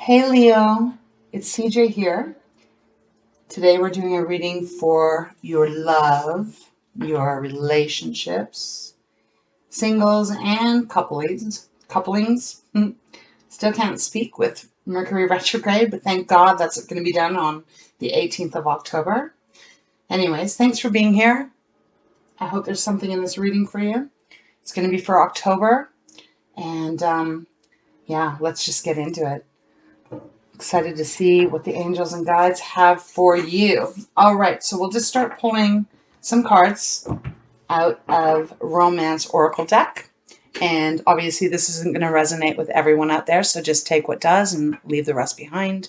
Hey Leo, it's CJ here. Today we're doing a reading for your love, your relationships, singles and couplings. Still can't speak with Mercury retrograde, but thank God that's going to be done on the 18th of October. Anyways, thanks for being here. I hope there's something in this reading for you. It's going to be for October, and yeah, let's just get into it. Excited to see what the angels and guides have for you. All right, so we'll just start pulling some cards out of Romance Oracle deck. And obviously this isn't going to resonate with everyone out there, so just take what does and leave the rest behind.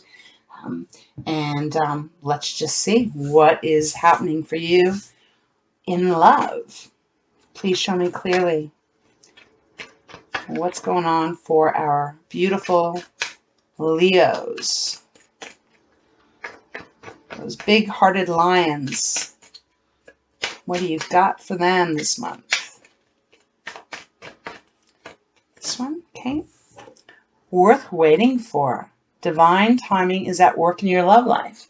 Let's just see what is happening for you in love. Please show me clearly what's going on for our beautiful Leos. Those big-hearted lions. What do you got for them this month? This one, okay. Worth waiting for. Divine timing is at work in your love life.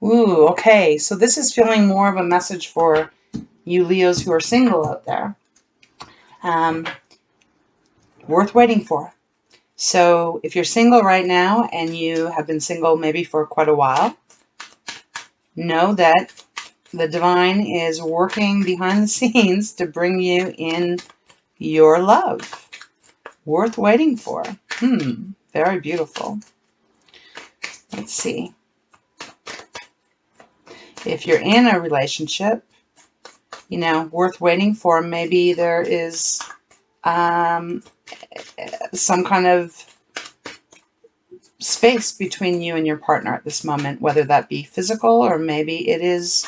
Ooh, okay. So this is feeling more of a message for you Leos who are single out there. Worth waiting for. So if you're single right now and you have been single maybe for quite a while, know that the divine is working behind the scenes to bring you in your love. Worth waiting for. Very beautiful. Let's see. If you're in a relationship, you know, worth waiting for, maybe there is some kind of space between you and your partner at this moment, whether that be physical or maybe it is,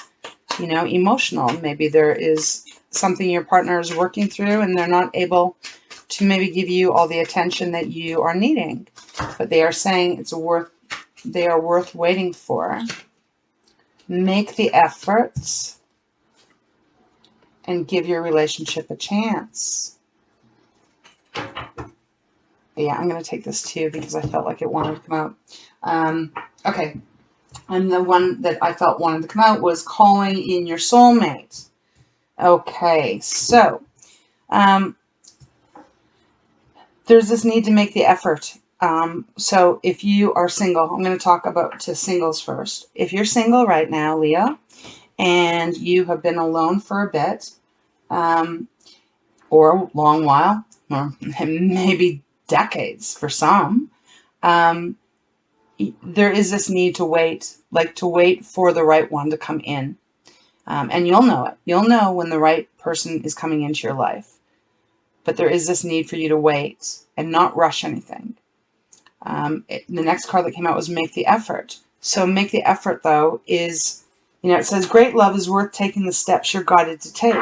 you know, emotional. Maybe there is something your partner is working through and they're not able to maybe give you all the attention that you are needing, but they are saying they are worth waiting for. Make the efforts and give your relationship a chance. Yeah, I'm going to take this too because I felt like it wanted to come out. Okay. And the one that I felt wanted to come out was calling in your soulmate. Okay, so there's this need to make the effort. So if you are single, I'm going to talk about to singles first. If you're single right now, Leo, and you have been alone for a bit, or a long while, or maybe decades for some, there is this need to wait, like to wait for the right one to come in. And you'll know it. You'll know when the right person is coming into your life. But there is this need for you to wait and not rush anything. The next card that came out was make the effort. So make the effort, though, is, you know, it says great love is worth taking the steps you're guided to take.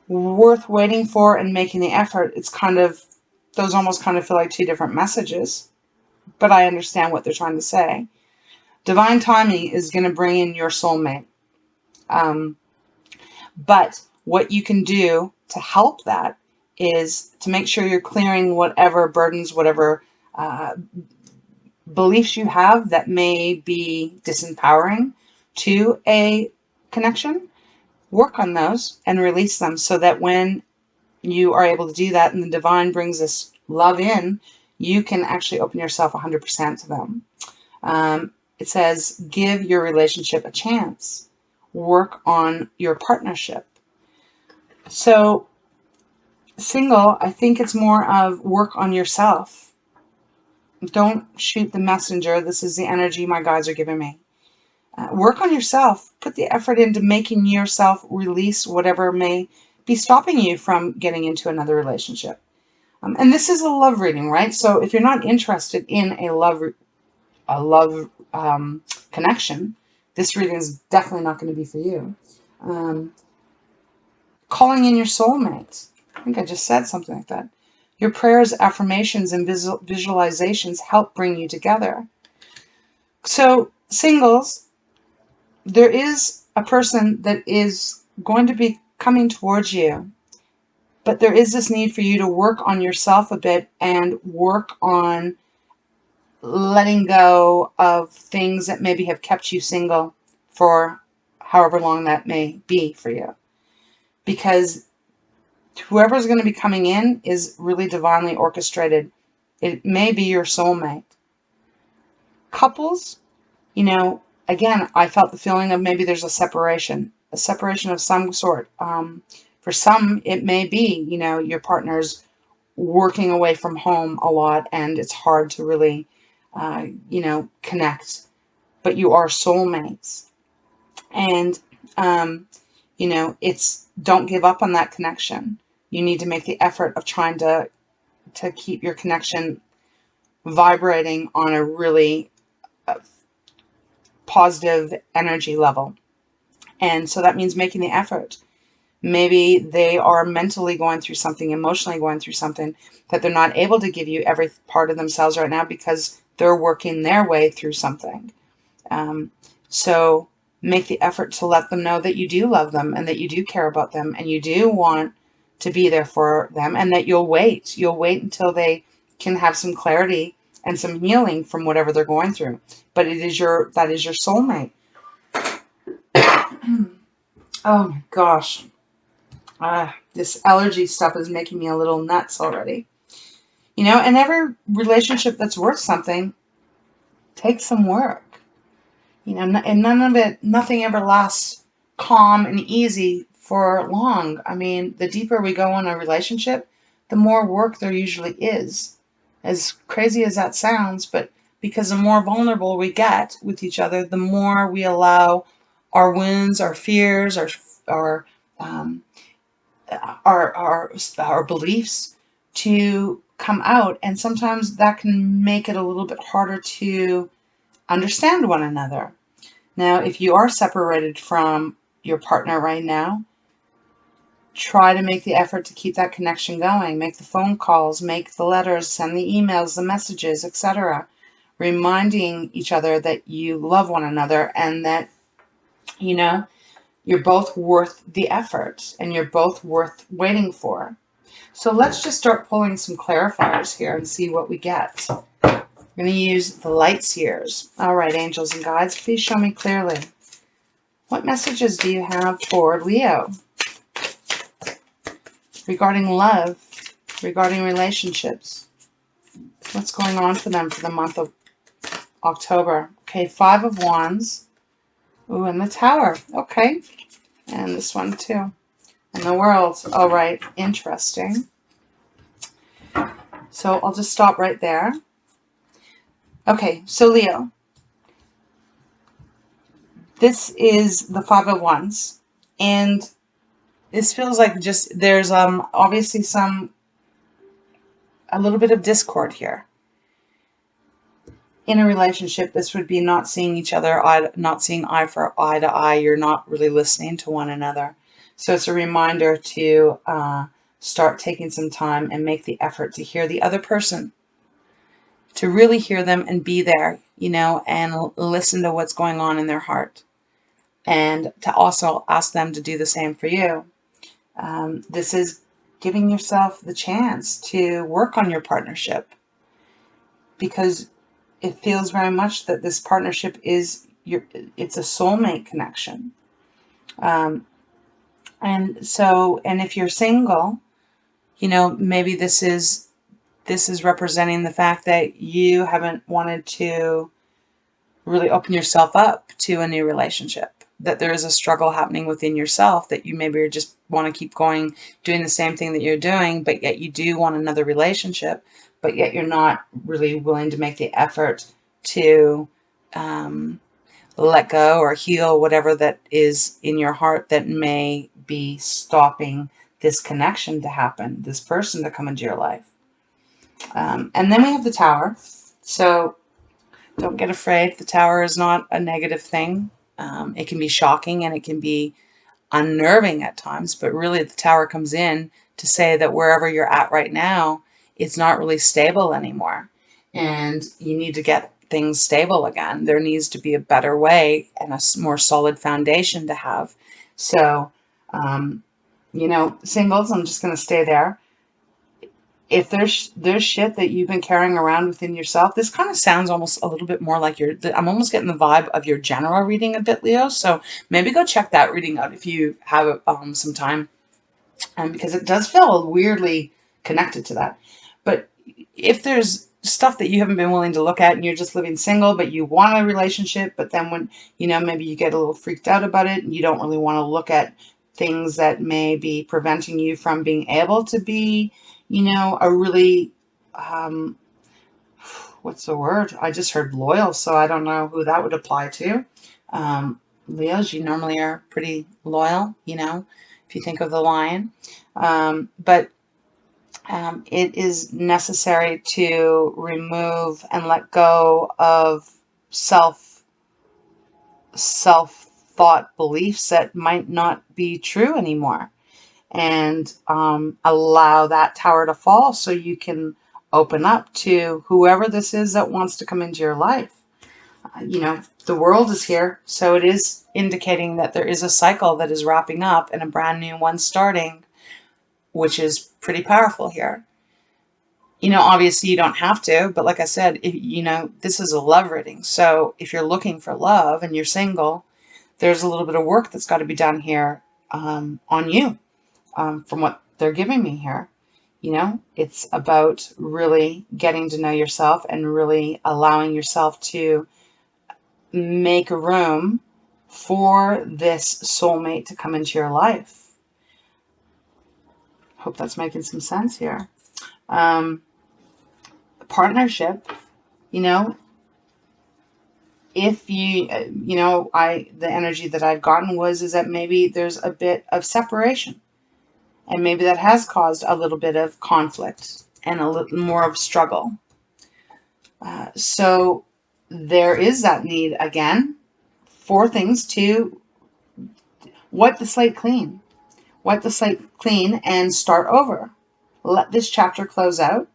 Worth waiting for and making the effort. It's kind of, those almost kind of feel like two different messages. But I understand what they're trying to say. Divine timing is going to bring in your soulmate. But what you can do to help that is to make sure you're clearing whatever burdens, whatever beliefs you have that may be disempowering to a connection. Work on those and release them so that when you are able to do that and the divine brings this love in, you can actually open yourself 100% to them. It says, give your relationship a chance. Work on your partnership. So, single, I think it's more of work on yourself. Don't shoot the messenger. This is the energy my guides are giving me. Work on yourself. Put the effort into making yourself release whatever may be stopping you from getting into another relationship. And this is a love reading, right? So if you're not interested in a love connection, this reading is definitely not going to be for you. Calling in your soulmate. I think I just said something like that. Your prayers, affirmations, and visualizations help bring you together. So singles, there is a person that is going to be coming towards you, but there is this need for you to work on yourself a bit and work on letting go of things that maybe have kept you single for however long that may be for you. Because whoever's going to be coming in is really divinely orchestrated. It may be your soulmate. Couples, you know, again, I felt the feeling of maybe there's a separation of some sort. For some, it may be, you know, your partner's working away from home a lot and it's hard to really, you know, connect, but you are soulmates. And, you know, don't give up on that connection. You need to make the effort of trying to keep your connection vibrating on a really positive energy level. And so that means making the effort. Maybe they are mentally going through something, emotionally going through something that they're not able to give you every part of themselves right now because they're working their way through something. So make the effort to let them know that you do love them and that you do care about them and you do want to be there for them and that you'll wait. You'll wait until they can have some clarity and some healing from whatever they're going through. But that is your soulmate. Oh my gosh. This allergy stuff is making me a little nuts already. You know, and every relationship that's worth something takes some work. You know, and nothing ever lasts calm and easy for long. I mean, the deeper we go in a relationship, the more work there usually is. As crazy as that sounds, but because the more vulnerable we get with each other, the more we allow our wounds, our fears, our beliefs to come out. And sometimes that can make it a little bit harder to understand one another. Now, if you are separated from your partner right now, try to make the effort to keep that connection going. Make the phone calls, make the letters, send the emails, the messages, etc. Reminding each other that you love one another and that, you know, you're both worth the effort and you're both worth waiting for. So let's just start pulling some clarifiers here and see what we get. We're going to use the light seers. All right, angels and guides, please show me clearly. What messages do you have for Leo? Regarding love, regarding relationships. What's going on for them for the month of October? Okay, 5 of Wands. Ooh, and the Tower. Okay. And this one too. And the World. All right, interesting. So I'll just stop right there. Okay, so Leo. This is the 5 of Wands. And this feels like just there's obviously a little bit of discord here. In a relationship, this would be not seeing each other, not seeing eye to eye. You're not really listening to one another. So it's a reminder to start taking some time and make the effort to hear the other person, to really hear them and be there, you know, and listen to what's going on in their heart. And to also ask them to do the same for you. This is giving yourself the chance to work on your partnership, because it feels very much that this partnership is it's a soulmate connection. And if you're single, you know, maybe this is representing the fact that you haven't wanted to really open yourself up to a new relationship, that there is a struggle happening within yourself, that you maybe just want to keep going, doing the same thing that you're doing, but yet you do want another relationship, but yet you're not really willing to make the effort to let go or heal whatever that is in your heart that may be stopping this connection to happen, this person to come into your life. And then we have the Tower. So don't get afraid. The Tower is not a negative thing. It can be shocking and it can be unnerving at times, but really the Tower comes in to say that wherever you're at right now, it's not really stable anymore. And you need to get things stable again. There needs to be a better way and a more solid foundation to have. So, you know, singles, I'm just going to stay there. if there's shit that you've been carrying around within yourself, this kind of sounds almost a little bit more like I'm almost getting the vibe of your general reading a bit, Leo. So maybe go check that reading out if you have some time, because it does feel weirdly connected to that. But if there's stuff that you haven't been willing to look at and you're just living single, but you want a relationship, but then when, maybe you get a little freaked out about it and you don't really want to look at things that may be preventing you from being able to be, a really, what's the word? I just heard loyal, so I don't know who that would apply to. Leos, you normally are pretty loyal, if you think of the lion. But it is necessary to remove and let go of self-thought beliefs that might not be true anymore, and allow that tower to fall so you can open up to whoever this is that wants to come into your life. The world is here, so it is indicating that there is a cycle that is wrapping up and a brand new one starting, which is pretty powerful here. Obviously you don't have to, but like I said, this is a love reading. So if you're looking for love and you're single, there's a little bit of work that's got to be done here on you, from what they're giving me here. It's about really getting to know yourself and really allowing yourself to make room for this soulmate to come into your life. Hope that's making some sense here. Partnership, if you, the energy that I've gotten is that maybe there's a bit of separation, and maybe that has caused a little bit of conflict and a little more of struggle. So there is that need again for things to wipe the slate clean. Wipe the slate clean and start over. Let this chapter close out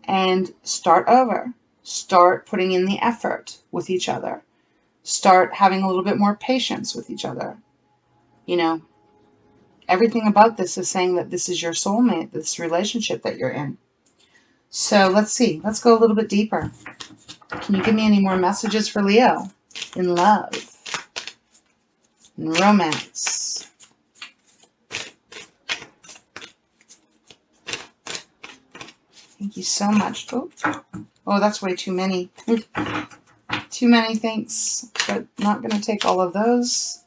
and start over. Start putting in the effort with each other. Start having a little bit more patience with each other. Everything about this is saying that this is your soulmate, this relationship that you're in. So let's see. Let's go a little bit deeper. Can you give me any more messages for Leo in love, in romance? Thank you so much. Oh, that's way too many. Too many, thanks. But not going to take all of those.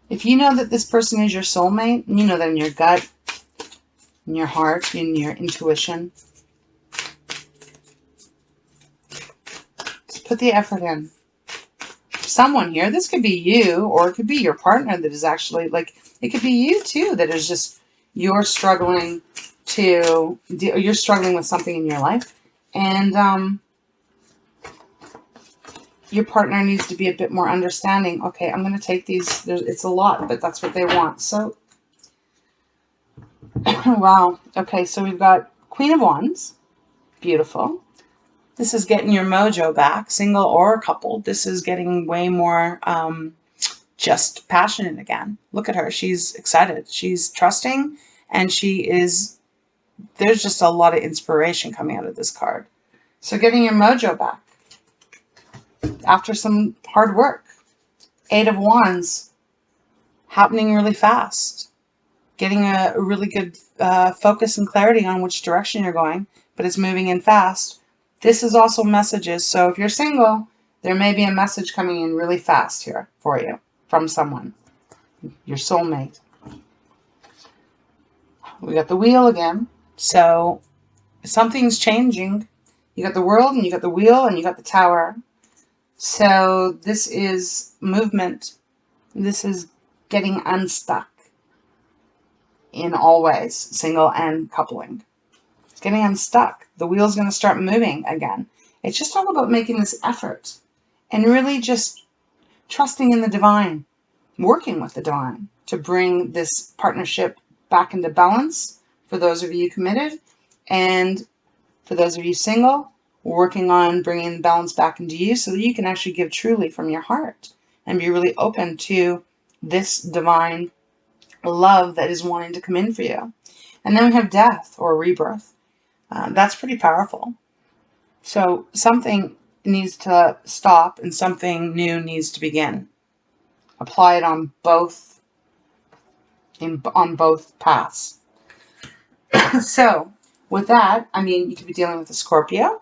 If you know that this person is your soulmate, you know that in your gut, in your heart, in your intuition, just put the effort in. Someone here, this could be you, or it could be your partner that is actually, it could be you too, that is just, you're struggling with something in your life, and your partner needs to be a bit more understanding. Okay, I'm going to take these, it's a lot, but that's what they want. So, wow. Okay, so we've got Queen of Wands. Beautiful. This is getting your mojo back, single or coupled. This is getting way more just passionate again. Look at her. She's excited. She's trusting, and there's just a lot of inspiration coming out of this card. So getting your mojo back after some hard work. 8 of Wands, happening really fast. Getting a really good focus and clarity on which direction you're going, but it's moving in fast. This is also messages. So if you're single, there may be a message coming in really fast here for you from someone, your soulmate. We got the wheel again. So something's changing. You got the world, and you got the wheel, and you got the tower. So this is movement. This is getting unstuck in all ways, single and coupling. It's getting unstuck. The wheel's going to start moving again. It's just all about making this effort and really just trusting in the divine, working with the divine to bring this partnership back into balance for those of you committed, and for those of you single, working on bringing the balance back into you so that you can actually give truly from your heart and be really open to this divine love that is wanting to come in for you. And then we have death or rebirth. That's pretty powerful. So something needs to stop and something new needs to begin. Apply it on both paths. So with that, I mean, you could be dealing with a Scorpio.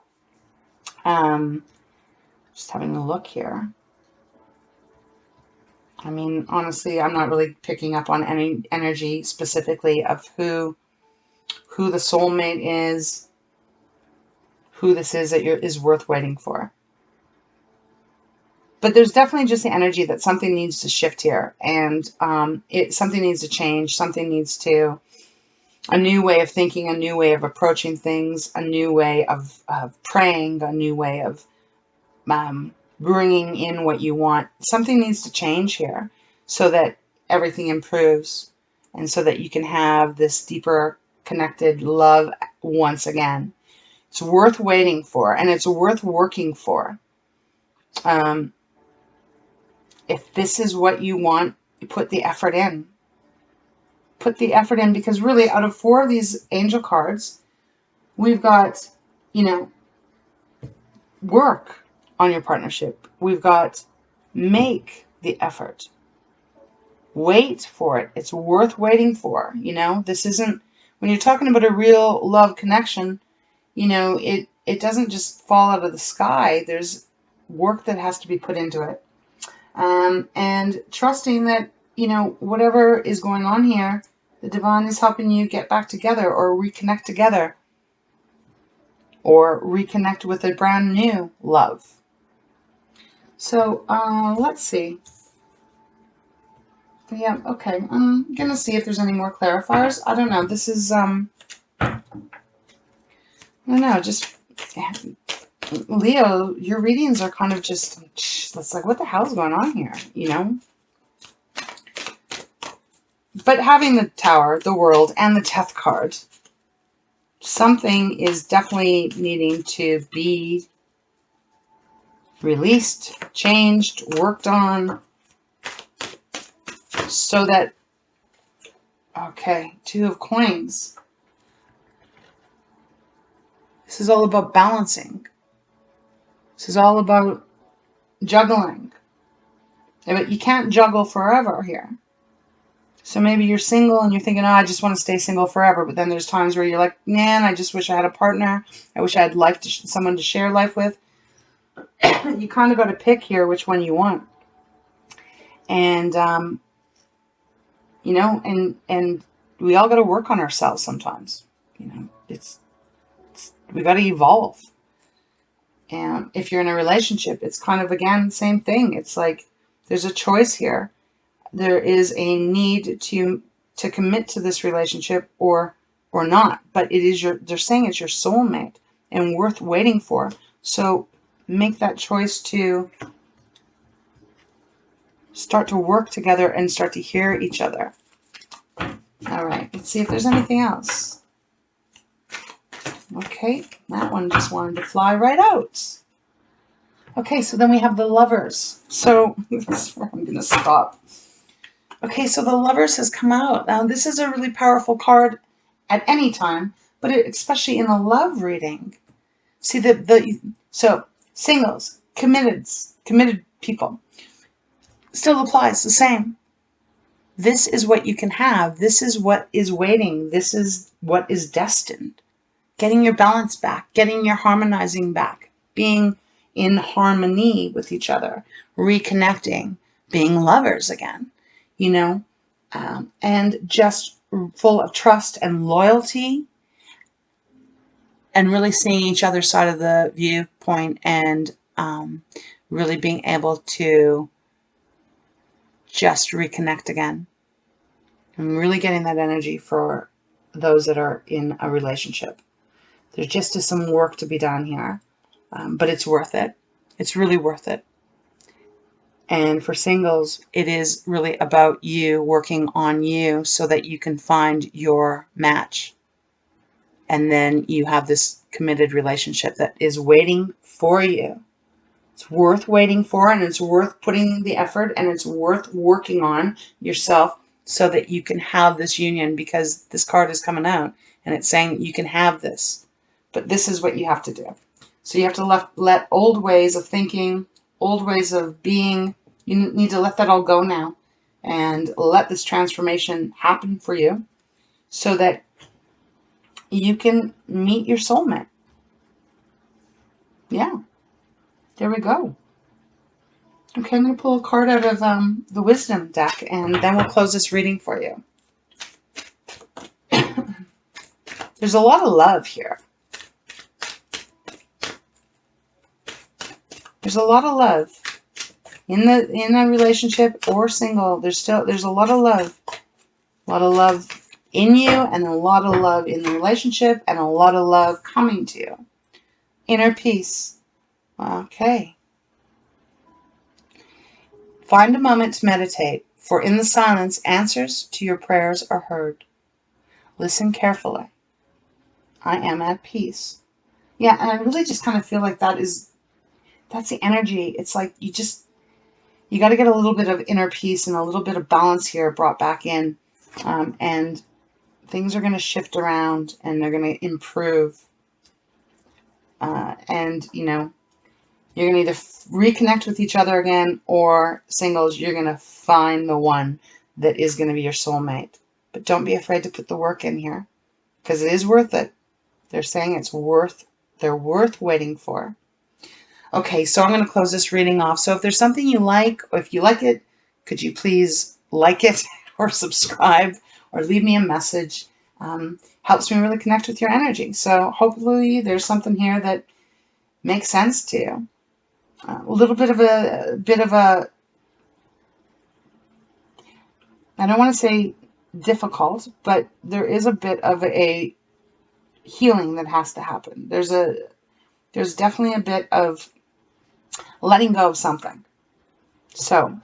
Just having a look here. I mean, honestly, I'm not really picking up on any energy specifically of who the soulmate is, who this is that is worth waiting for. But there's definitely just the energy that something needs to shift here, and something needs to change, something needs to, a new way of thinking, a new way of approaching things, a new way of praying, a new way of bringing in what you want. Something needs to change here so that everything improves and so that you can have this deeper connected love once again. It's worth waiting for, and it's worth working for. If this is what you want, put the effort in. Put the effort in, because really out of 4 of these angel cards, we've got, work on your partnership. We've got make the effort. Wait for it. It's worth waiting for. This isn't, when you're talking about a real love connection, it doesn't just fall out of the sky. There's work that has to be put into it. And trusting that, whatever is going on here, the divine is helping you get back together or reconnect together or reconnect with a brand new love. So, let's see. Yeah, okay. I'm going to see if there's any more clarifiers. I don't know. This is, I don't know, just, Leo, your readings are kind of just, it's like, what the hell's going on here, But having the Tower, the World, and the Thoth card, something is definitely needing to be released, changed, worked on, so that, okay, 2 of Coins. This is all about balancing. This is all about juggling. But you can't juggle forever here. So maybe you're single and you're thinking, I just want to stay single forever. But then there's times where you're like, man, I just wish I had a partner. I wish I had someone to share life with. You kind of got to pick here which one you want. And, and we all got to work on ourselves sometimes. We got to evolve. And if you're in a relationship, it's kind of, again, same thing. It's like there's a choice here. There is a need to commit to this relationship or not. But it is they're saying it's your soulmate and worth waiting for. So make that choice to start to work together and start to hear each other. All right, let's see if there's anything else. Okay, that one just wanted to fly right out. Okay, so then we have the Lovers. So this is where I'm going to stop. Okay, so the Lovers has come out. Now, this is a really powerful card at any time, but especially in a love reading. See, so singles, committed people, still applies the same. This is what you can have. This is what is waiting. This is what is destined. Getting your balance back, getting your harmonizing back, being in harmony with each other, reconnecting, being lovers again, and just full of trust and loyalty and really seeing each other's side of the viewpoint and really being able to just reconnect again. I'm really getting that energy for those that are in a relationship. There's just some work to be done here, but it's worth it. It's really worth it. And for singles, it is really about you working on you so that you can find your match. And then you have this committed relationship that is waiting for you. It's worth waiting for, and it's worth putting the effort, and it's worth working on yourself so that you can have this union, because this card is coming out and it's saying you can have this. But this is what you have to do. So you have to let old ways of thinking, old ways of being, you need to let that all go now and let this transformation happen for you so that you can meet your soulmate. Yeah, there we go. Okay, I'm going to pull a card out of the Wisdom deck, and then we'll close this reading for you. There's a lot of love here. There's a lot of love in a relationship or single. There's a lot of love. A lot of love in you, and a lot of love in the relationship, and a lot of love coming to you. Inner peace. Okay. Find a moment to meditate, for in the silence, answers to your prayers are heard. Listen carefully. I am at peace. Yeah, and I really just kind of feel like that's the energy. It's like you got to get a little bit of inner peace and a little bit of balance here brought back in. And things are going to shift around, and they're going to improve. And, you know, you're going to either reconnect with each other again, or singles, you're going to find the one that is going to be your soulmate. But don't be afraid to put the work in here, because it is worth it. They're saying they're worth waiting for. Okay, so I'm going to close this reading off. So if there's something you like, or if you like it, could you please like it or subscribe or leave me a message? Helps me really connect with your energy. So hopefully there's something here that makes sense to you. A little bit of a, I don't want to say difficult, but there is a bit of a healing that has to happen. There's definitely a bit of letting go of something. So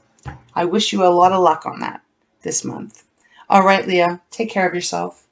I wish you a lot of luck on that this month. All right, Leo, take care of yourself.